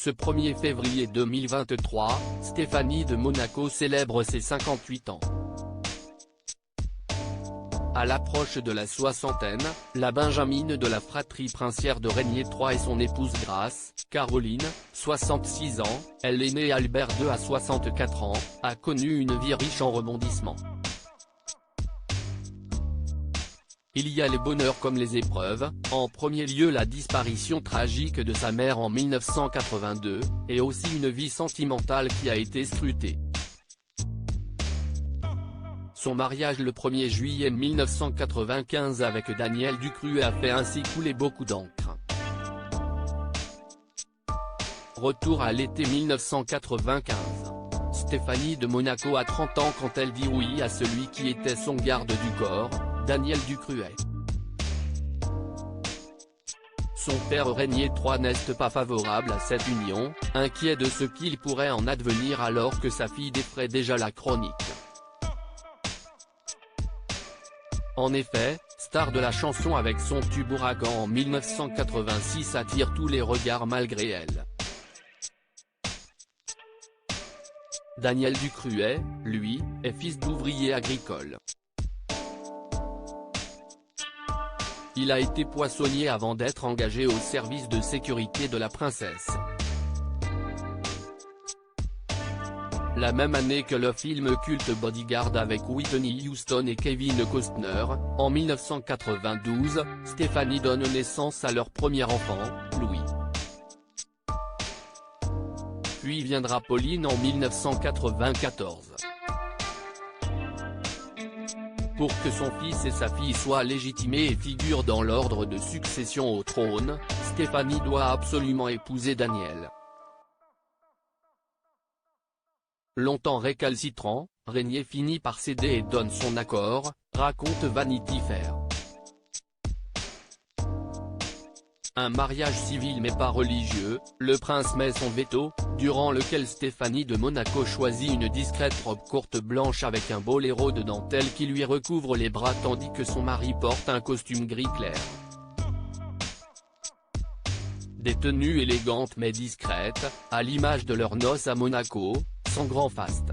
Ce 1er février 2023, Stéphanie de Monaco célèbre ses 58 ans. À l'approche de la soixantaine, la benjamine de la fratrie princière de Régnier III et son épouse Grace, Caroline, 66 ans, elle est née Albert II à 64 ans, a connu une vie riche en rebondissements. Il y a les bonheurs comme les épreuves, en premier lieu la disparition tragique de sa mère en 1982, et aussi une vie sentimentale qui a été scrutée. Son mariage le 1er juillet 1995 avec Daniel Ducruet a fait ainsi couler beaucoup d'encre. Retour à l'été 1995. Stéphanie de Monaco a 30 ans quand elle dit oui à celui qui était son garde du corps, Daniel Ducruet. Son père Régnier III n'est pas favorable à cette union, inquiet de ce qu'il pourrait en advenir alors que sa fille défraie déjà la chronique. En effet, star de la chanson avec son tube Ouragan en 1986 attire tous les regards malgré elle. Daniel Ducruet, lui, est fils d'ouvrier agricole. Il a été poissonnier avant d'être engagé au service de sécurité de la princesse. La même année que le film culte Bodyguard avec Whitney Houston et Kevin Costner, en 1992, Stéphanie donne naissance à leur premier enfant, Louis. Puis viendra Pauline en 1994. Pour que son fils et sa fille soient légitimés et figurent dans l'ordre de succession au trône, Stéphanie doit absolument épouser Daniel. Longtemps récalcitrant, Régnier finit par céder et donne son accord, raconte Vanity Fair. Un mariage civil mais pas religieux, le prince met son veto, durant lequel Stéphanie de Monaco choisit une discrète robe courte blanche avec un boléro de dentelle qui lui recouvre les bras tandis que son mari porte un costume gris clair. Des tenues élégantes mais discrètes, à l'image de leurs noces à Monaco, sans grand faste.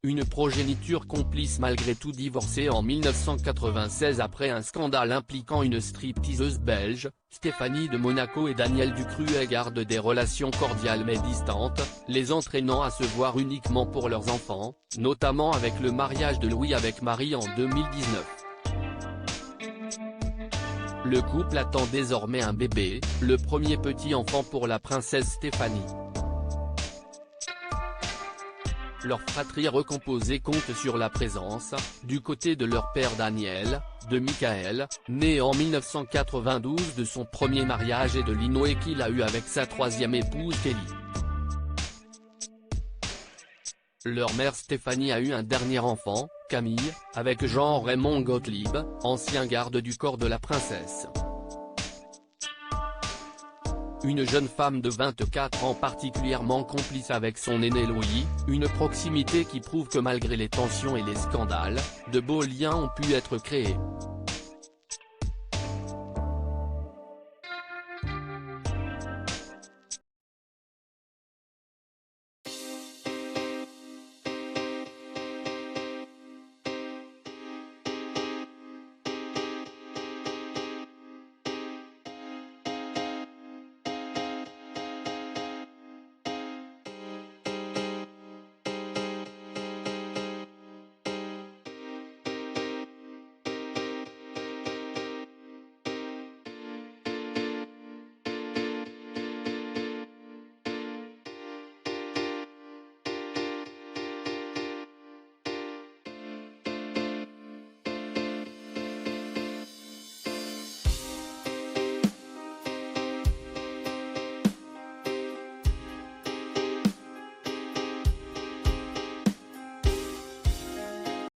Une progéniture complice malgré tout divorcée en 1996 après un scandale impliquant une stripteaseuse belge, Stéphanie de Monaco et Daniel Ducruet gardent des relations cordiales mais distantes, les entraînant à se voir uniquement pour leurs enfants, notamment avec le mariage de Louis avec Marie en 2019. Le couple attend désormais un bébé, le premier petit enfant pour la princesse Stéphanie. Leur fratrie recomposée compte sur la présence, du côté de leur père Daniel, de Michael, né en 1992 de son premier mariage et de Linoé qu'il a eu avec sa troisième épouse Kelly. Leur mère Stéphanie a eu un dernier enfant, Camille, avec Jean-Raymond Gottlieb, ancien garde du corps de la princesse. Une jeune femme de 24 ans particulièrement complice avec son aîné Louis, une proximité qui prouve que malgré les tensions et les scandales, de beaux liens ont pu être créés.